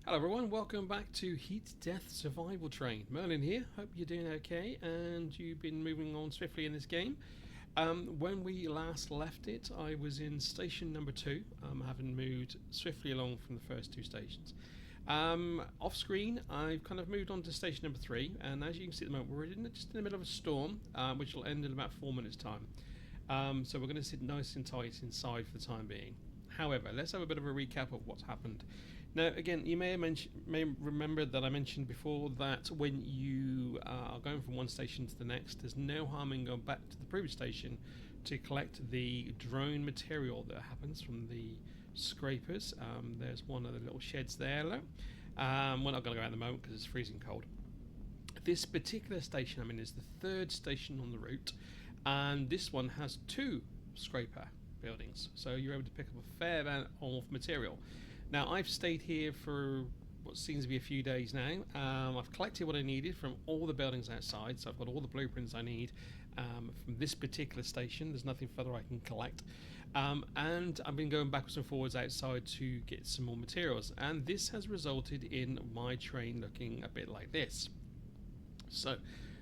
Hello everyone, welcome back to Heat Death Survival Train. Merlin here, hope you're doing okay and you've been moving on swiftly in this game. When we last left it, I was in station number 2, having moved swiftly along from the first two stations. Off screen, I've kind of moved on to station number 3, and as you can see at the moment, we're just in the middle of a storm, which will end in about 4 minutes' time. So we're going to sit nice and tight inside for the time being. However, let's have a bit of a recap of what's happened. Now, again, you may remember that I mentioned before that when you are going from one station to the next, there's no harm in going back to the previous station to collect the drone material that happens from the scrapers. There's one of the little sheds there. Look. We're not going to go out at the moment because it's freezing cold. This particular station I'm in is the third station on the route, and this one has 2 scraper buildings, so you're able to pick up a fair amount of material. Now, I've stayed here for what seems to be a few days now. I've collected what I needed from all the buildings outside, so I've got all the blueprints I need from this particular station. There's nothing further I can collect, and I've been going backwards and forwards outside to get some more materials, and this has resulted in my train looking a bit like this. So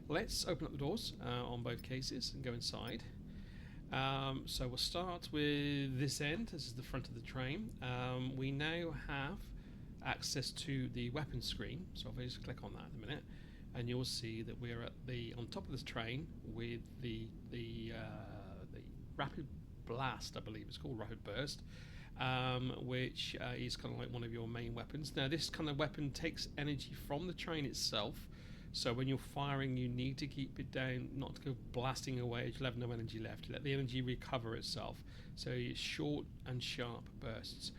let's open up the doors on both cases and go inside. So we'll start with this end. This is the front of the train. We now have access to the weapon screen, so if I just click on that in a minute, and you'll see that we're on top of this train with the Rapid Blast, I believe it's called, Rapid Burst, which is kind of like one of your main weapons. Now, this kind of weapon takes energy from the train itself. So when you're firing, you need to keep it down, not to go blasting away. You'll have no energy left. Let the energy recover itself. So it's short and sharp bursts.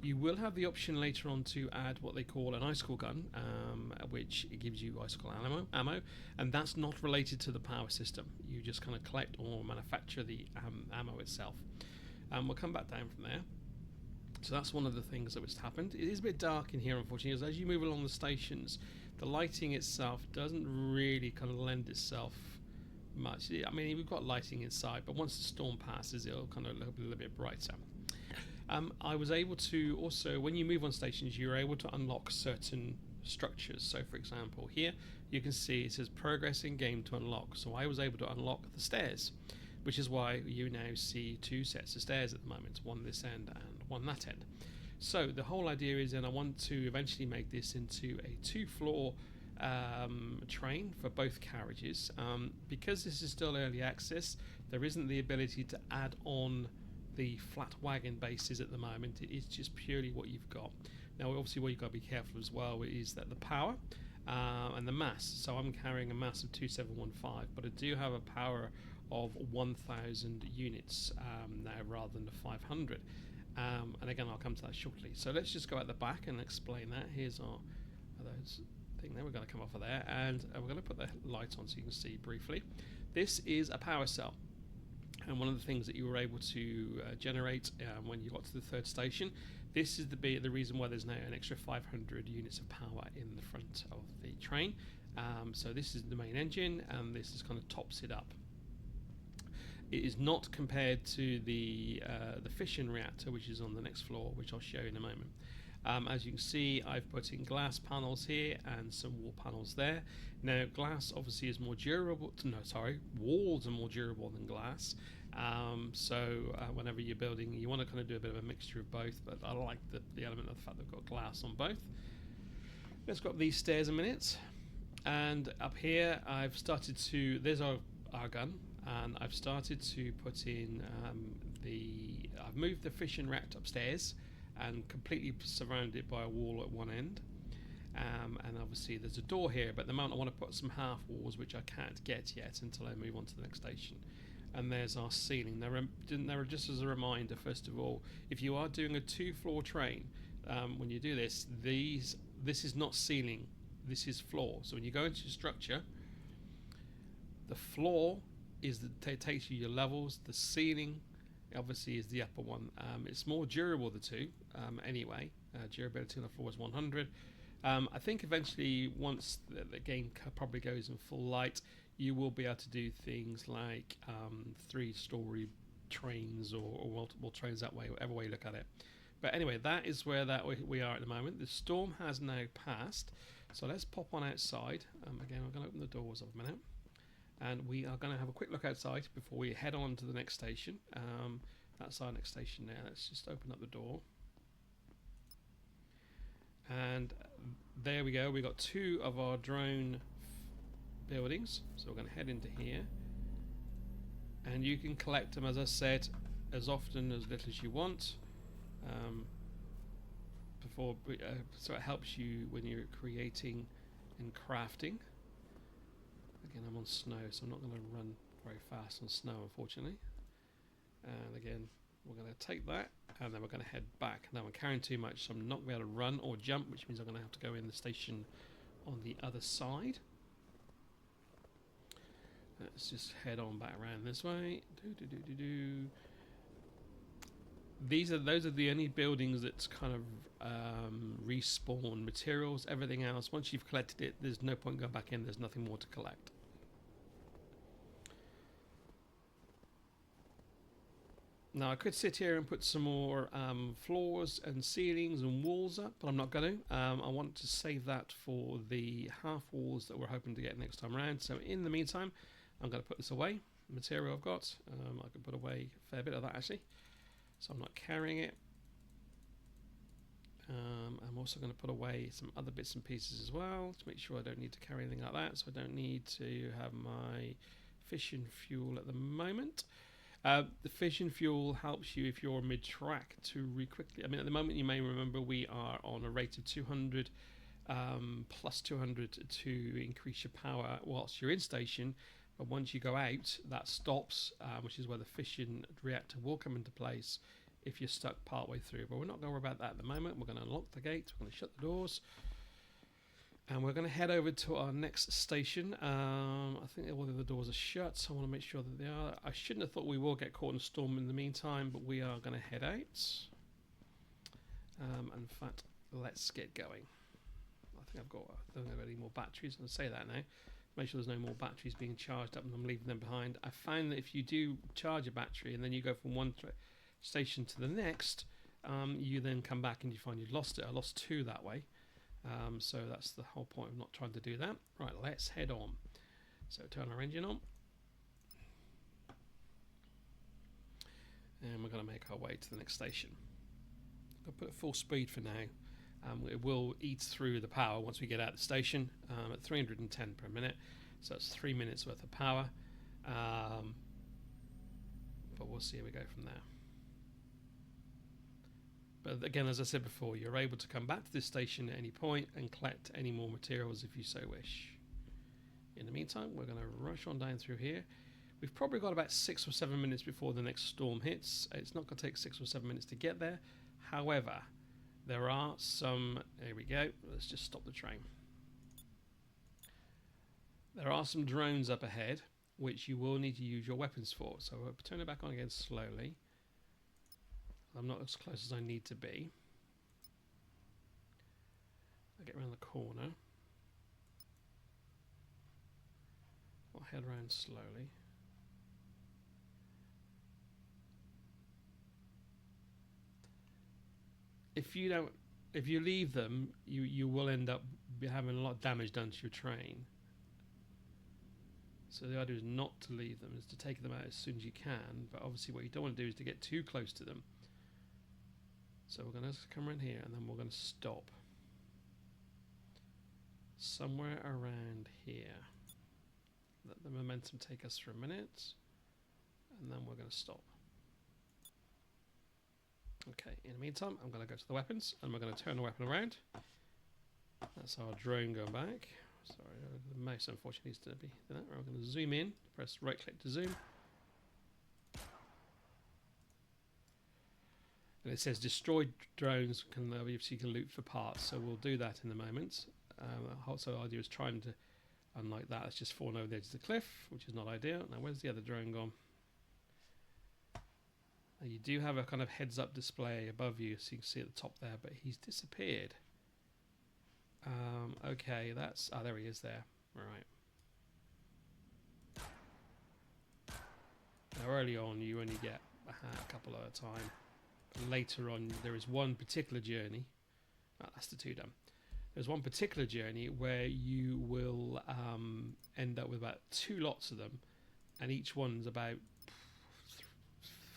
You will have the option later on to add what they call an icicle gun, which gives you icicle ammo, and that's not related to the power system. You just kind of collect or manufacture the ammo itself. We'll come back down from there. So that's one of the things that has happened. It is a bit dark in here, unfortunately, as you move along the stations, the lighting itself doesn't really kind of lend itself much. I mean, we've got lighting inside, but once the storm passes, it'll kind of look a little bit brighter. I was able to also, when you move on stations, you're able to unlock certain structures. So, for example, here you can see it says progress in game to unlock. So I was able to unlock the stairs, which is why you now see 2 sets of stairs at the moment, one this end and one that end. So the whole idea is, and I want to eventually make this into a 2-floor train for both carriages. Because this is still early access, there isn't the ability to add on the flat wagon bases at the moment. It is just purely what you've got. Now, obviously, what you've got to be careful as well is that the power and the mass. So I'm carrying a mass of 2715, but I do have a power of 1,000 units now rather than the 500. And again, I'll come to that shortly. So let's just go at the back and explain that. Here's our thing there. We're going to come off of there, and we're going to put the light on so you can see briefly. This is a power cell. And one of the things that you were able to generate when you got to the third station, this is the reason why there's now an extra 500 units of power in the front of the train. So this is the main engine, and this is kind of tops it up. It is not compared to the fission reactor, which is on the next floor, which I'll show you in a moment. As you can see, I've put in glass panels here and some wall panels there. Now, glass obviously is more durable. Walls are more durable than glass. So whenever you're building, you want to kind of do a bit of a mixture of both. But I like the element of the fact that we've got glass on both. Let's go up these stairs a minute. And up here, I've started to. There's our gun. And I've started to put in I've moved the fission reactor upstairs and completely surrounded it by a wall at one end. And obviously there's a door here, but at the moment I want to put some half walls, which I can't get yet until I move on to the next station. And there's our ceiling. Now, just as a reminder, first of all, if you are doing a 2-floor train, when you do this, this is not ceiling, this is floor. So when you go into structure, the floor takes you your levels. The ceiling obviously is the upper one. It's more durable, the two, anyway. Durability on the floor is 100. I think eventually, once the game probably goes in full light, you will be able to do things like 3-story trains or multiple trains that way, whatever way you look at it. But anyway, that is where we are at the moment. The storm has now passed, so let's pop on outside. Again, I'm going to open the doors up a minute, and we are going to have a quick look outside before we head on to the next station. That's our next station there. Let's just open up the door. And there we go. We got 2 of our drone buildings. So we're going to head into here. And you can collect them, as I said, as often, as little as you want. So it helps you when you're creating and crafting. Again, I'm on snow, so I'm not going to run very fast on snow, unfortunately. And again, we're going to take that, and then we're going to head back. Now I'm carrying too much, so I'm not going to be able to run or jump, which means I'm going to have to go in the station on the other side. Let's just head on back around this way. Those are the only buildings that's kind of respawn materials. Everything else, once you've collected it, there's no point going back in. There's nothing more to collect. Now I could sit here and put some more floors and ceilings and walls up, but I'm not going to. I want to save that for the half walls that we're hoping to get next time around. So in the meantime, I'm going to put this away. The material I've got, I can put away a fair bit of that actually. So I'm not carrying it. I'm also going to put away some other bits and pieces as well to make sure I don't need to carry anything like that. So I don't need to have my fission fuel at the moment. The fission fuel helps you if you're mid-track to quickly. I mean, at the moment, you may remember we are on a rate of 200 plus 200 to increase your power whilst you're in station. But once you go out, that stops, which is where the fission reactor will come into place if you're stuck partway through. But we're not going to worry about that at the moment. We're going to unlock the gate. We're going to shut the doors. And we're going to head over to our next station. I think all the other doors are shut, so I want to make sure that they are. I shouldn't have thought we will get caught in a storm in the meantime, but we are going to head out. In fact, let's get going. I don't have any more batteries. I'm going to say that now. Make sure there's no more batteries being charged up and I'm leaving them behind. I found that if you do charge a battery and then you go from one station to the next, you then come back and you find you've lost it. I lost 2 that way. So that's the whole point of not trying to do that. Right, let's head on. So turn our engine on. And we're going to make our way to the next station. I'll put it full speed for now. It will eat through the power once we get out of the station at 310 per minute. So that's 3 minutes worth of power. But we'll see how we go from there. But again, as I said before, you're able to come back to this station at any point and collect any more materials if you so wish. In the meantime, we're going to rush on down through here. We've probably got about 6 or 7 minutes before the next storm hits. It's not going to take 6 or 7 minutes to get there. However, there are some... There we go. Let's just stop the train. There are some drones up ahead, which you will need to use your weapons for. So we'll turn it back on again slowly. I'm not as close as I need to be. I'll get around the corner. I'll head around slowly. If you leave them, you will end up having a lot of damage done to your train. So the idea is not to leave them, is to take them out as soon as you can. But obviously what you don't want to do is to get too close to them. So we're going to come around here and then we're going to stop. Somewhere around here. Let the momentum take us for a minute. And then we're going to stop. Okay, in the meantime, I'm going to go to the weapons and we're going to turn the weapon around. That's our drone going back. Sorry, the mouse unfortunately needs to be that. We're going to zoom in, press right click to zoom. And it says destroyed drones can obviously loot for parts, so we'll do that in a moment. Also, the idea is trying to, unlike that, it's just falling over the edge of the cliff, which is not ideal. Now, where's the other drone gone? Now, you do have a kind of heads-up display above you, so you can see at the top there, but he's disappeared. Okay, that's... Oh, there he is there. Right. Now, early on, you only get a couple at a time. later on there is one particular journey. Oh, that's the 2 done. There's one particular journey where you will end up with about 2 lots of them, and each one's about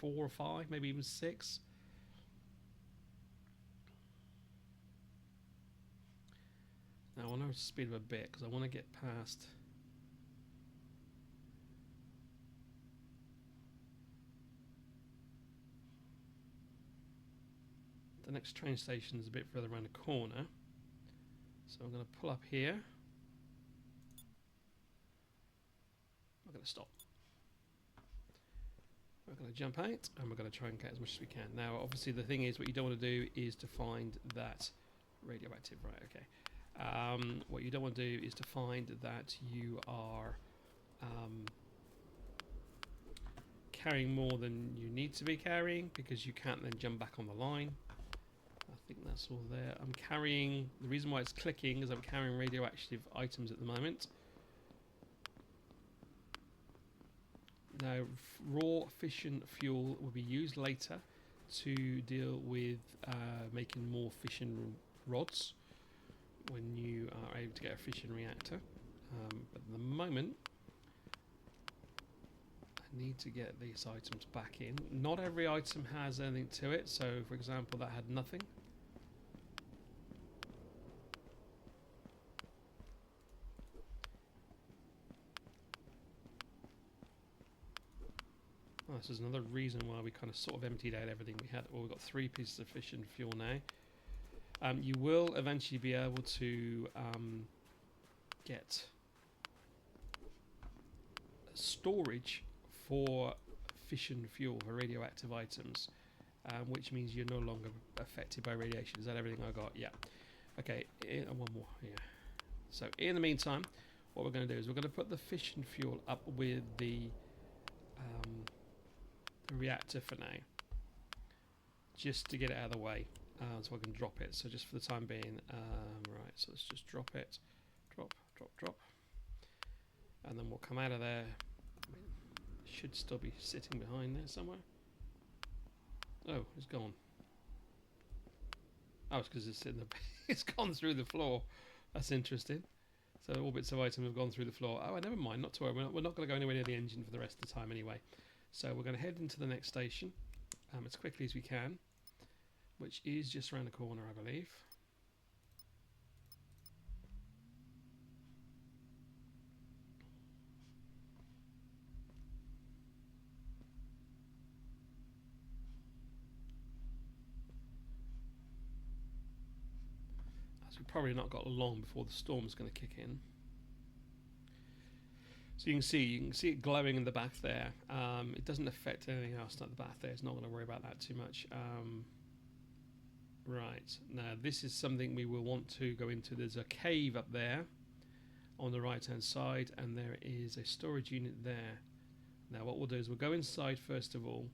4 or 5, maybe even 6. Now I want to speed up a bit because I want to get past. The next train station is a bit further around the corner, so I'm going to pull up here. We're going to stop. We're going to jump out, and we're going to try and get as much as we can. Now, obviously, the thing is, what you don't want to do is to find that radioactive. Right? Okay. What you don't want to do is to find that you are carrying more than you need to be carrying, because you can't then jump back on the line. I think that's all there. I'm carrying, the reason why it's clicking is I'm carrying radioactive items at the moment. Now, raw fission fuel will be used later to deal with making more fission rods when you are able to get a fission reactor. But at the moment, I need to get these items back in. Not every item has anything to it, so for example, that had nothing. Oh, this is another reason why we kind of sort of emptied out everything we had. Well, we've got 3 pieces of fission fuel now. You will eventually be able to get storage for fission fuel for radioactive items, which means you're no longer affected by radiation. Is that everything I got? Yeah. Okay, one more here. So in the meantime, what we're going to do is we're going to put the fission fuel up with the reactor for now, just to get it out of the way, so I can drop it. So just for the time being, right, so let's just drop it, drop, and then we'll come out of there. It should still be sitting behind there somewhere. Oh, it's gone. Oh, it's because it's in the it's gone through the floor. That's interesting. So all bits of item have gone through the floor. Oh, never mind, not to worry. We're not going to go anywhere near the engine for the rest of the time anyway. So we're going to head into the next station as quickly as we can, which is just around the corner, I believe. As we've probably not got long before the storm's going to kick in. So you can see it glowing in the back there. It doesn't affect anything else at the back there. It's not going to worry about that too much. Right, now this is something we will want to go into. There's a cave up there on the right hand side, and there is a storage unit there. Now what we'll do is we'll go inside first of all,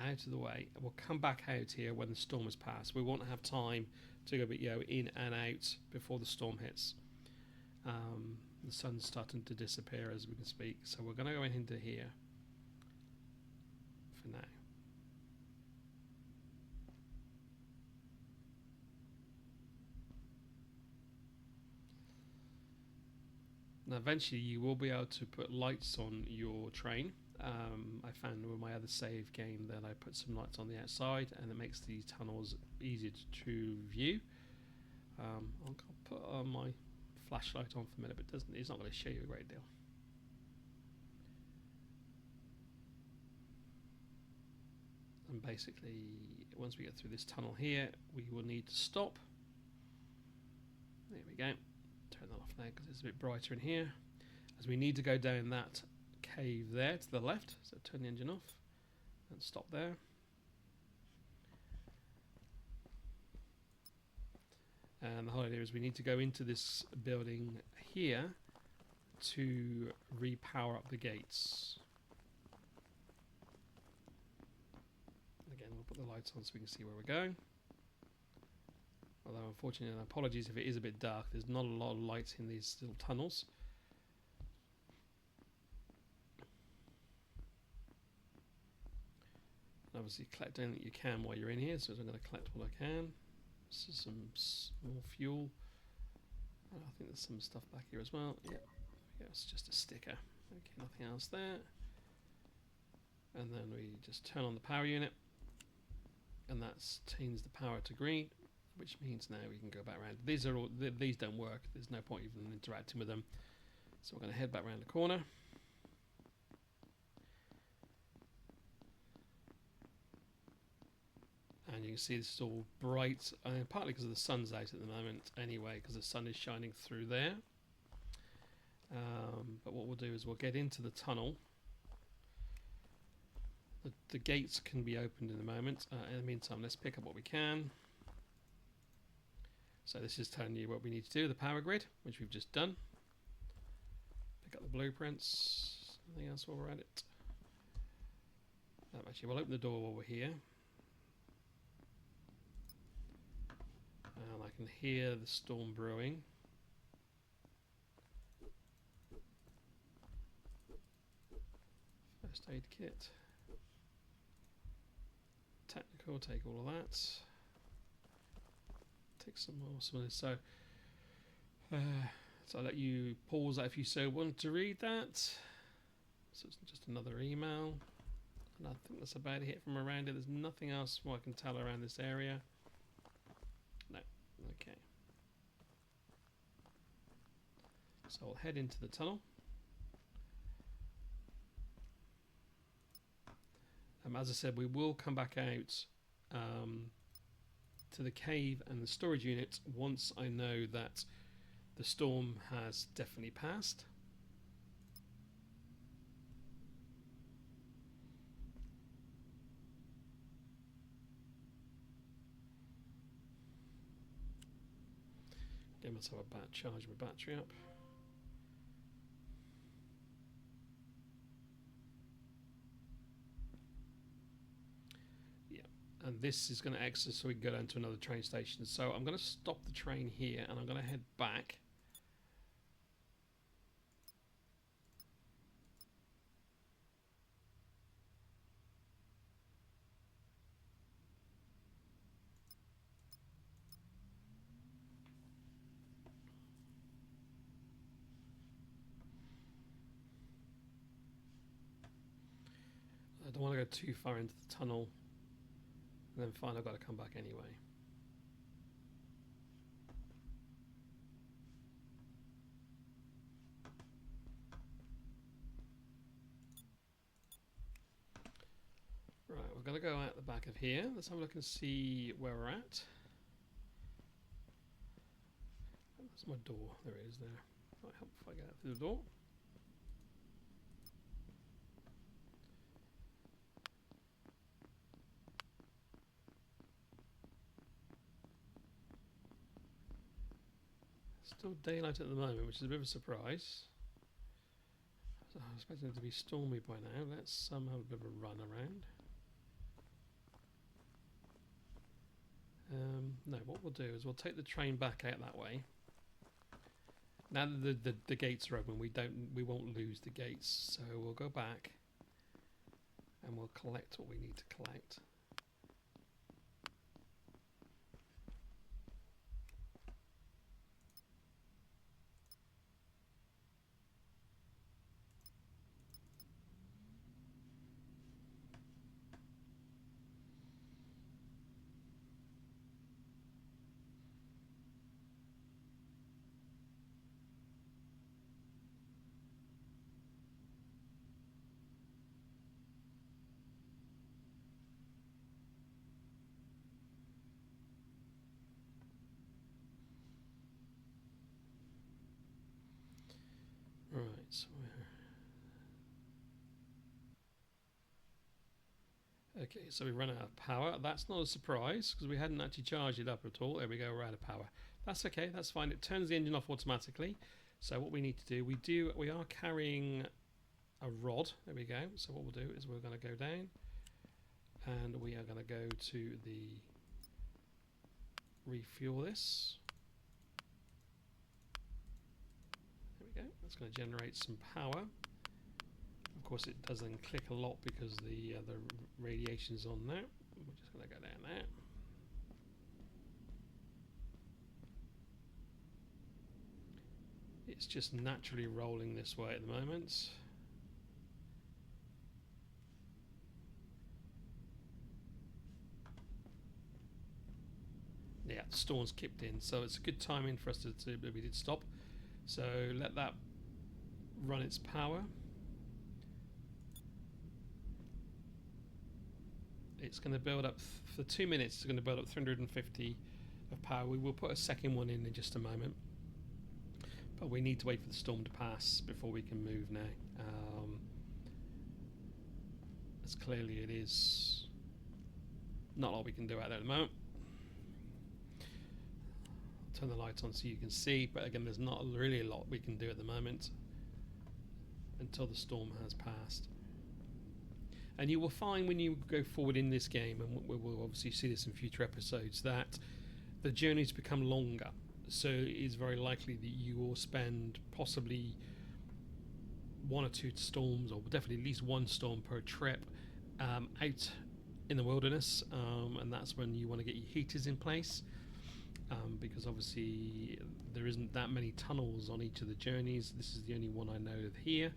out of the way, and we'll come back out here when the storm has passed. We won't have time to go in and out before the storm hits. The sun's starting to disappear as we can speak, so we're going to go into here for now. Now eventually you will be able to put lights on your train. I found with my other save game that I put some lights on the outside, and it makes these tunnels easier to view. I'll put my flashlight on for a minute, but it's not going to show you a great deal. And basically, once we get through this tunnel here, we will need to stop. There we go. Turn that off now because it's a bit brighter in here. As we need to go down that cave there to the left, so turn the engine off and stop there. And the whole idea is we need to go into this building here to repower up the gates. Again, we'll put the lights on so we can see where we're going. Although unfortunately, and apologies if it is a bit dark, there's not a lot of lights in these little tunnels. Now obviously collect anything you can while you're in here, so I'm going to collect what I can. This is some more fuel. I think there's some stuff back here as well. Yeah, it's just a sticker. Okay, nothing else there. And then we just turn on the power unit, and that changes the power to green, which means now we can go back around. These are all these don't work. There's no point even interacting with them. So we're going to head back around the corner. And you can see this is all bright, partly because the sun's out at the moment anyway, because the sun is shining through there. But what we'll do is we'll get into the tunnel. The gates can be opened in a moment. In the meantime, let's pick up what we can. So this is telling you what we need to do, the power grid, which we've just done. Pick up the blueprints. Anything else while we're at it? Actually, we'll open the door while we're here. And I can hear the storm brewing. First aid kit. Technical, take all of that. Take some more. So I'll let you pause that if you so want to read that. So it's just another email. And I think that's about it from around it. There's nothing else more I can tell around this area. No. Okay. So I'll head into the tunnel. As I said, we will come back out to the cave and the storage unit once I know that the storm has definitely passed. Get myself a charge my battery up. And this is going to exit so we can go down to another train station. So I'm going to stop the train here and I'm going to head back. I don't want to go too far into the tunnel. And then fine, I've got to come back anyway. Right, we're going to go out the back of here. Let's have a look and see where we're at. That's my door. There it is there. Might help if I get out through the door. Still daylight at the moment, which is a bit of a surprise. So I was expecting it to be stormy by now. Let's have a bit of a run around. No, what we'll do is we'll take the train back out that way. Now that the gates are open, we won't lose the gates, so we'll go back and we'll collect what we need to collect. Right, so okay, so we run out of power. That's not a surprise because we hadn't actually charged it up at all. There we go, we're out of power. That's okay, that's fine. It turns the engine off automatically. So what we need to do, we are carrying a rod. There we go. So what we'll do is we're going to go down and we are going to go to the refuel this. There we go. That's going to generate some power. Of course, it doesn't click a lot because the radiation's on there. We're just going to go down there. It's just naturally rolling this way at the moment. Yeah, the storm's kicked in, so it's a good timing for us to we did stop. So let that run its power. It's going to build up for 2 minutes. It's going to build up 350 of power. We will put a second one in just a moment, but we need to wait for the storm to pass before we can move now. As clearly it is not a lot we can do out there at the moment. Turn the lights on so you can see, but again, there's not really a lot we can do at the moment until the storm has passed. And you will find when you go forward in this game, and we will obviously see this in future episodes, that the journeys become longer. So it is very likely that you will spend possibly 1 or 2 storms, or definitely at least 1 storm per trip out in the wilderness, and that's when you want to get your heaters in place. Because obviously there isn't that many tunnels on each of the journeys. This is the only one I know of here,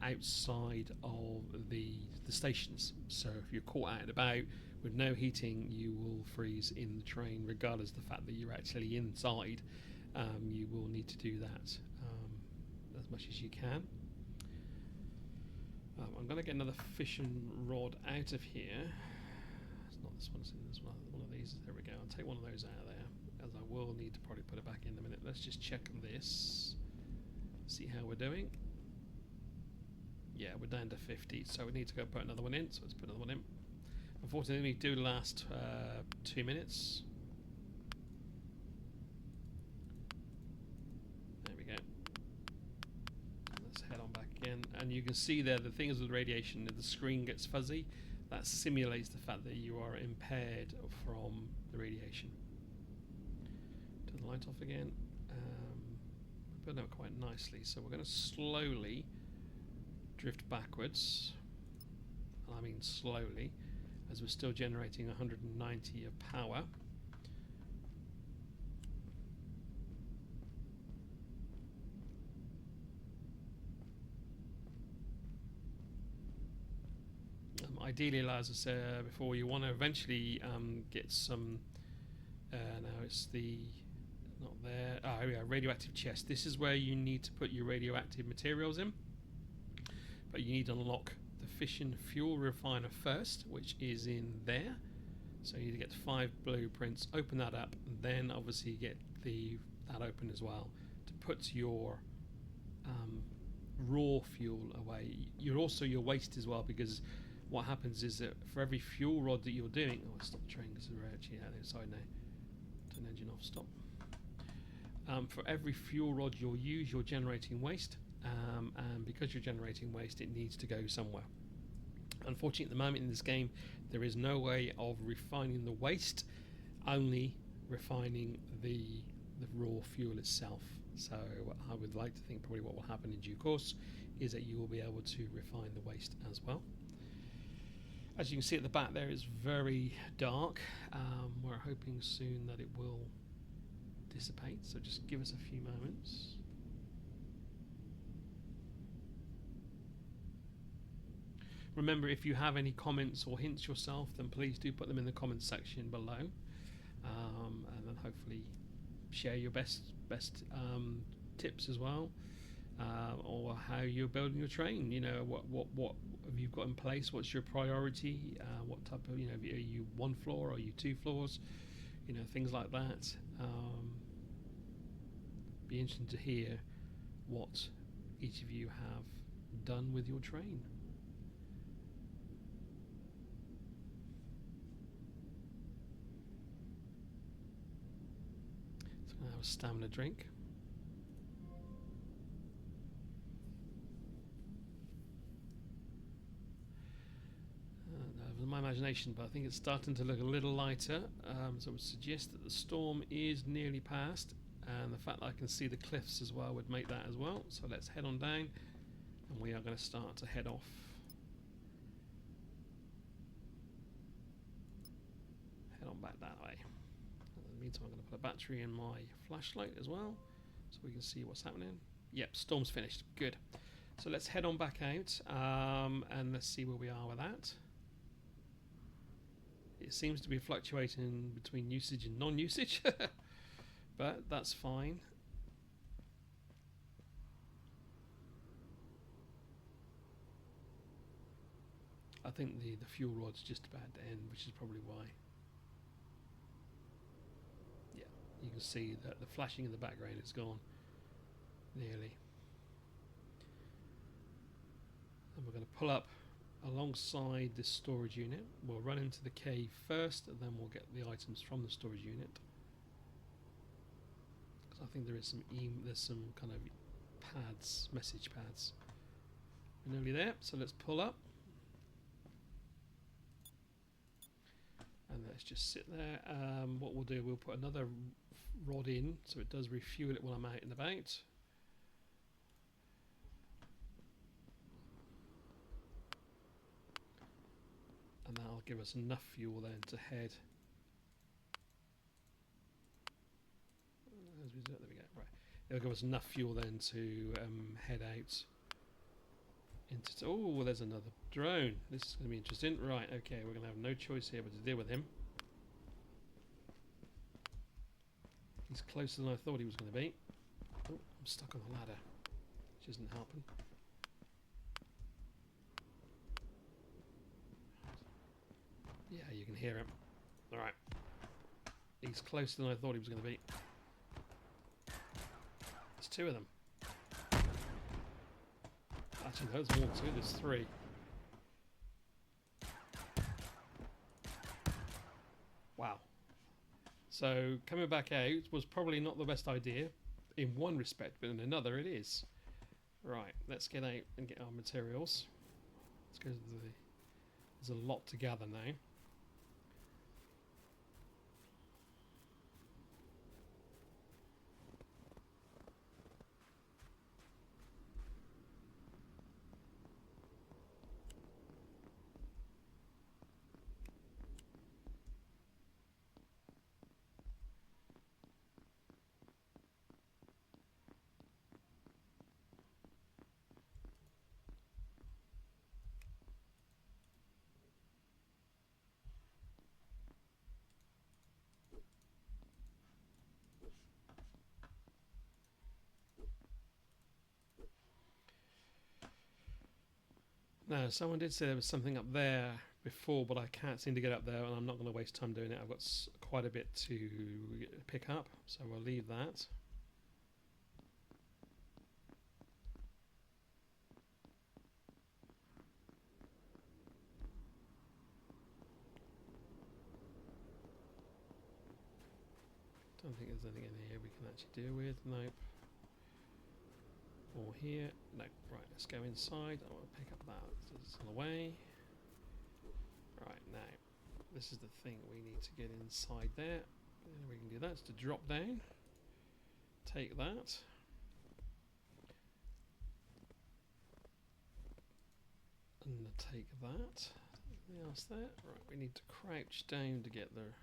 outside of the stations. So if you're caught out and about with no heating, you will freeze in the train, regardless of the fact that you're actually inside. You will need to do that as much as you can. I'm going to get another fishing rod out of here. It's not this one, it's this one. One of these. There we go. I'll take one of those out of there, as I will need to probably put it back in a minute. Let's just check this, see how we're doing. Yeah, we're down to 50, so we need to go put another one in. So let's put another one in. Unfortunately, we do last 2 minutes. There we go. Let's head on back again, and you can see there the thing is with radiation, the screen gets fuzzy. That simulates the fact that you are impaired from the radiation. Turn the light off again. We're building up quite nicely, so we're going to slowly drift backwards. I mean slowly, as we're still generating 190 of power. Ideally, as I said before, you want to eventually get some. Now it's the not there. Oh, here we are, radioactive chest. This is where you need to put your radioactive materials in. But you need to unlock the fission fuel refiner first, which is in there. So you need to get 5 blueprints, open that up, and then obviously get that open as well to put your raw fuel away. You're also your waste as well, because what happens is that for every fuel rod that you're doing, stop the train because we're actually out the outside now. Turn the engine off. Stop. For every fuel rod you'll use, you're generating waste. And because you're generating waste, it needs to go somewhere. Unfortunately, at the moment in this game, there is no way of refining the waste, only refining the raw fuel itself. So I would like to think probably what will happen in due course is that you will be able to refine the waste as well. As you can see at the back there, it's very dark. We're hoping soon that it will dissipate, so just give us a few moments. Remember, if you have any comments or hints yourself, then please do put them in the comments section below, and then hopefully share your best tips as well, or how you're building your train. You know, what have you got in place? What's your priority? What type of, are you 1 floor? Or are you 2 floors? Things like that. Be interesting to hear what each of you have done with your train. So I'm going to have a stamina drink. My imagination, but I think it's starting to look a little lighter, so I would suggest that the storm is nearly past, and the fact that I can see the cliffs as well would make that as well. So let's head on down And we are going to start to head off. Head on back that way. In the meantime, I'm going to put a battery in my flashlight as well, so we can see what's happening. Yep, storm's finished. Good. So let's head on back out, and let's see where we are with that. It seems to be fluctuating between usage and non-usage, but that's fine. I think the fuel rod's just about to end, which is probably why. Yeah, you can see that the flashing in the background is gone, nearly. And we're going to pull up alongside this storage unit. We'll run into the cave first, and then we'll get the items from the storage unit. Because I think there is there's some kind of pads, message pads. We're nearly there, so let's pull up. And let's just sit there. What we'll do, we'll put another rod in, so it does refuel it while I'm out and about. And that'll give us enough fuel then to head. There we go. Right, it'll give us enough fuel then to head out into. Oh, there's another drone. This is going to be interesting. Right, okay, we're going to have no choice here but to deal with him. He's closer than I thought he was going to be. Oh, I'm stuck on the ladder, which isn't helping. Yeah, you can hear him. Alright. He's closer than I thought he was going to be. There's two of them. Actually, no, there's more too. There's three. Wow. So, coming back out was probably not the best idea in one respect, but in another it is. Right, let's get out and get our materials. Let's go to there's a lot to gather now. Now, someone did say there was something up there before, but I can't seem to get up there, and I'm not going to waste time doing it. I've got quite a bit to pick up, so we'll leave that. Don't think there's anything in here we can actually deal with. Nope. Or here. No. Right, let's go inside. I want to pick up that. It's on the way. Right, now. This is the thing we need to get inside there. And we can do that. It's to drop down. Take that. And take that. Anything else there? Right, we need to crouch down to get there.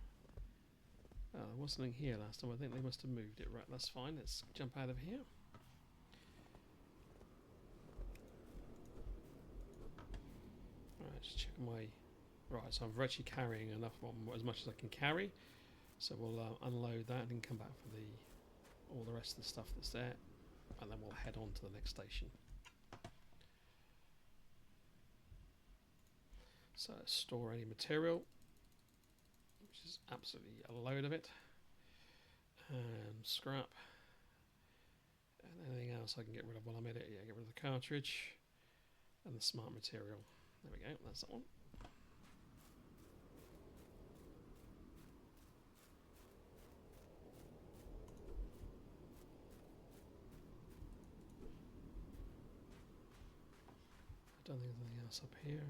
Oh, there was something here last time. I think they must have moved it. Right, that's fine. Let's jump out of here. Right, just check my... Right, so I'm virtually carrying enough, as much as I can carry. So we'll unload that and come back for all the rest of the stuff that's there. And then we'll head on to the next station. So let's store any material, which is absolutely a load of it. And scrap. And anything else I can get rid of while I'm at it. Yeah, get rid of the cartridge. And the smart material. There we go, that's that one. I don't think there's anything else up here.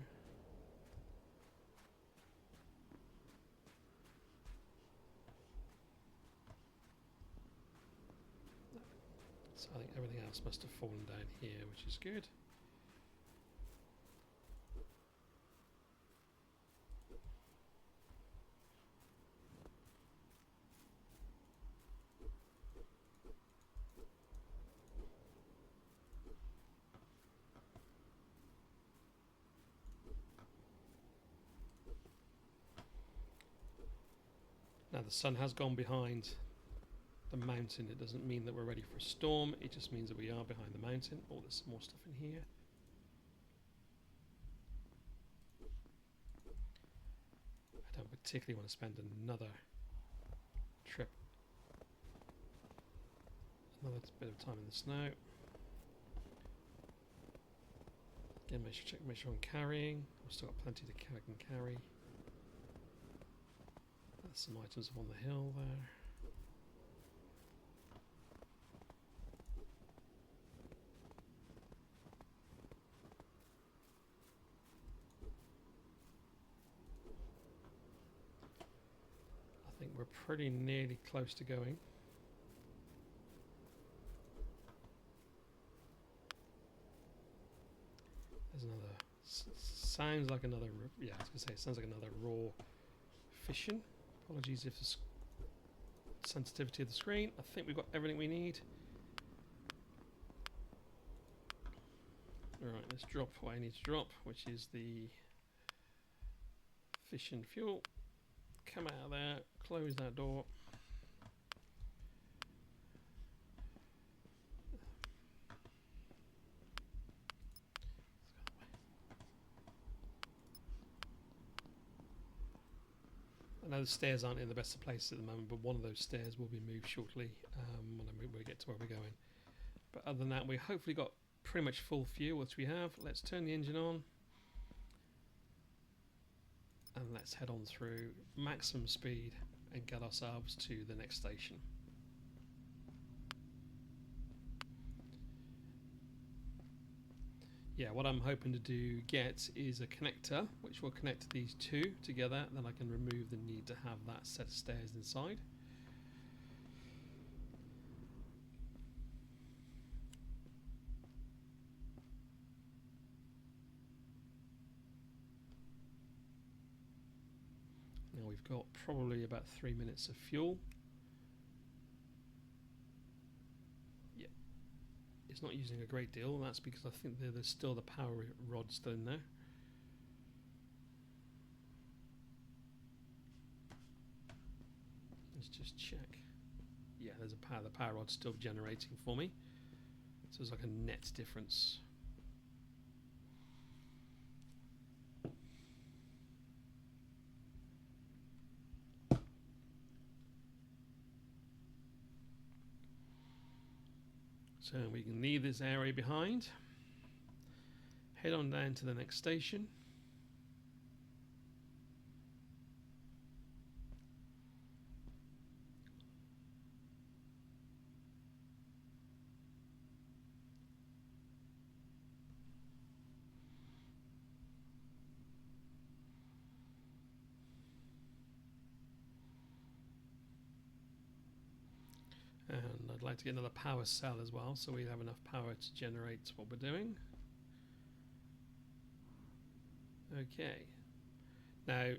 No. So I think everything else must have fallen down here, which is good. Now the sun has gone behind the mountain. It doesn't mean that we're ready for a storm, it just means that we are behind the mountain. Oh, there's some more stuff in here. I don't particularly want to spend another trip, another bit of time in the snow. Again, make sure I'm carrying. I've still got plenty to I can carry. There's some items up on the hill there. I think we're pretty nearly close to going. There's another, sounds like another, yeah, I was going to say, it sounds like another raw fishing. Apologies if the sensitivity of the screen. I think we've got everything we need. Alright, let's drop what I need to drop, which is the fishing fuel. Come out of there, close that door. I know the stairs aren't in the best of places at the moment, but one of those stairs will be moved shortly when we get to where we're going. But other than that, we hopefully got pretty much full fuel, which we have. Let's turn the engine on. And let's head on through maximum speed and get ourselves to the next station. Yeah, what I'm hoping to get is a connector which will connect these two together, then I can remove the need to have that set of stairs inside. Now we've got probably about 3 minutes of fuel. It's not using a great deal, and that's because I think there's still the power rod still in there. Let's just check. Yeah, there's the power rod's still generating for me. So there's like a net difference. So we can leave this area behind, head on down to the next station. And I'd like to get another power cell as well, so we have enough power to generate what we're doing. Okay. Now,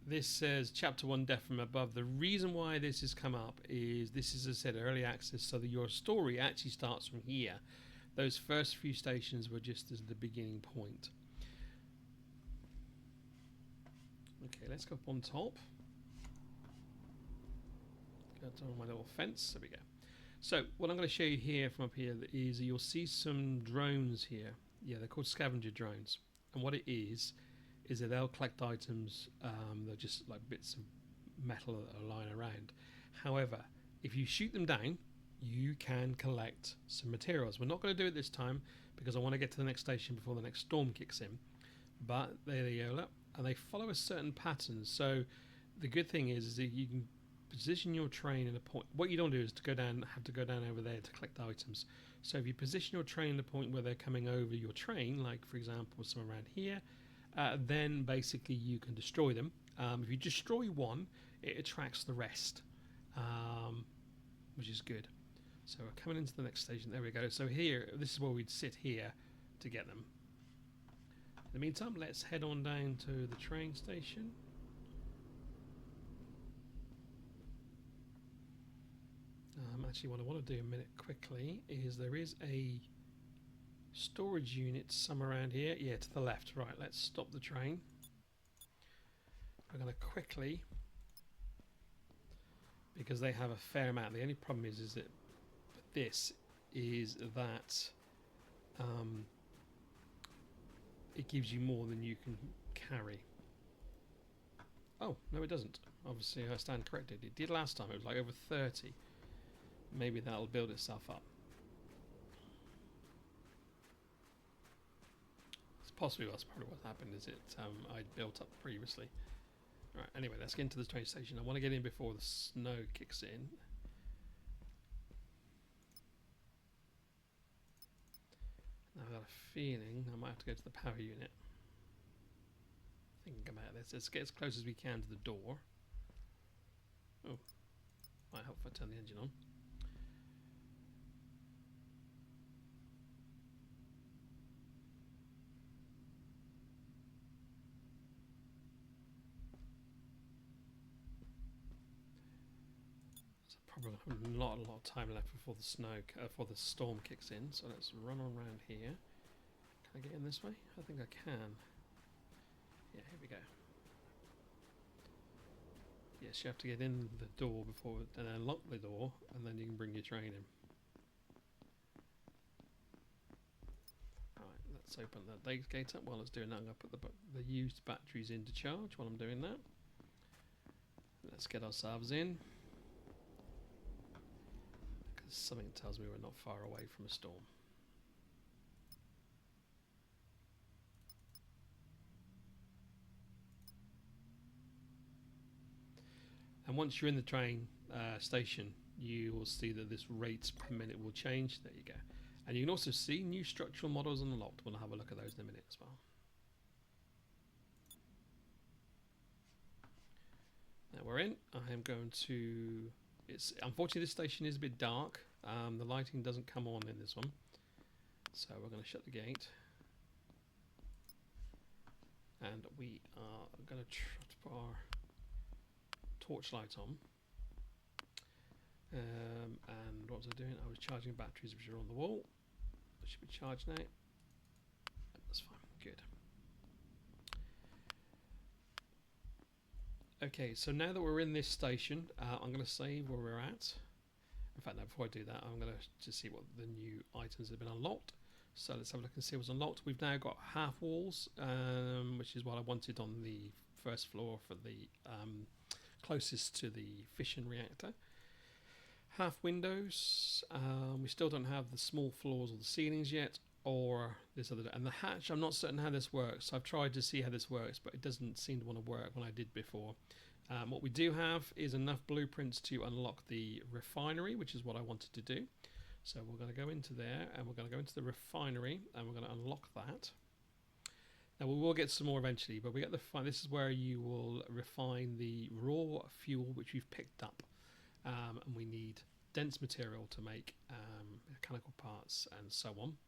this says Chapter 1 Death from Above. The reason why this has come up is this is, as I said, early access, so that your story actually starts from here. Those first few stations were just as the beginning point. Okay, let's go up on top. Got on my little fence. There we go. So what I'm going to show you here from up here is you'll see some drones here. Yeah, they're called scavenger drones. And what it is that they'll collect items. They're just like bits of metal that are lying around. However, if you shoot them down, you can collect some materials. We're not going to do it this time because I want to get to the next station before the next storm kicks in. But there you go. And they follow a certain pattern. So the good thing is that you can position your train in a point. What you don't do is have to go down over there to collect items. So if you position your train in a point where they're coming over your train, like for example some around here, then basically you can destroy them. If you destroy one, it attracts the rest, which is good. So we're coming into the next station. There we go. So here, this is where we'd sit here to get them. In the meantime, let's head on down to the train station. Actually, what I want to do a minute quickly is there is a storage unit somewhere around here. Yeah, to the left. Right, let's stop the train. We're going to quickly because they have a fair amount. The only problem is that this is that it gives you more than you can carry. Oh, no it doesn't. Obviously I stand corrected. It did last time, it was like over 30. Maybe that'll build itself up. It's possibly that's probably what happened, is it I'd built up previously. Right, anyway, let's get into the train station. I want to get in before the snow kicks in. Now I've got a feeling I might have to go to the power unit. Thinking about this, let's get as close as we can to the door. Oh, might help if I turn the engine on. Probably not a lot of time left before the before the storm kicks in. So let's run around here. Can I get in this way? I think I can. Yeah, here we go. Yes, you have to get in the door before, and then lock the door, and then you can bring your train in. Alright, let's open that gate up. While it's doing that, I'm going to put the used batteries into charge while I'm doing that. Let's get ourselves in. Something tells me we're not far away from a storm. And once you're in the train station, you will see that this rates per minute will change. There you go. And you can also see new structural models unlocked. We'll have a look at those in a minute as well. Now we're in. I am going to... unfortunately this station is a bit dark. The lighting doesn't come on in this one, so we're going to shut the gate, and we are going to put our torchlight on. And what was I doing? I was charging batteries which are on the wall. They should be charged now. That's fine. Good. Okay, so now that we're in this station, I'm going to save where we're at. In fact, no, before I do that, I'm going to just see what the new items have been unlocked. So let's have a look and see what's unlocked. We've now got half walls, which is what I wanted on the first floor for the closest to the fission reactor. Half windows. We still don't have the small floors or the ceilings yet, or this other. And the hatch, I'm not certain how this works. I've tried to see how this works, but it doesn't seem to want to work when I did before. What we do have is enough blueprints to unlock the refinery, which is what I wanted to do. So we're going to go into there, and we're going to go into the refinery, and we're going to unlock that. Now we will get some more eventually, but we get this is where you will refine the raw fuel which we've picked up, and we need dense material to make mechanical parts and so on.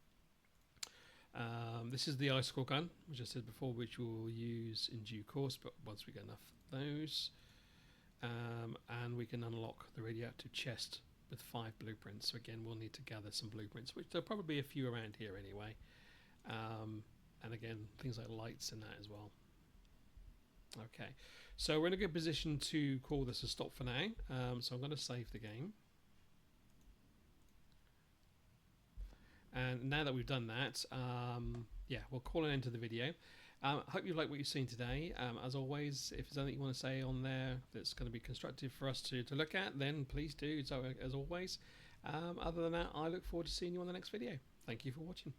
This is the icicle gun, which I said before, which we'll use in due course, but once we get enough of those. And we can unlock the radioactive chest with 5 blueprints. So again, we'll need to gather some blueprints, which there'll probably be a few around here anyway. And again, things like lights and that as well. Okay, so we're in a good position to call this a stop for now. So I'm going to save the game. And now that we've done that, yeah, we'll call an end to the video. I hope you like what you've seen today. As always, if there's anything you want to say on there that's going to be constructive for us to look at, then please do. So as always, other than that, I look forward to seeing you on the next video. Thank you for watching.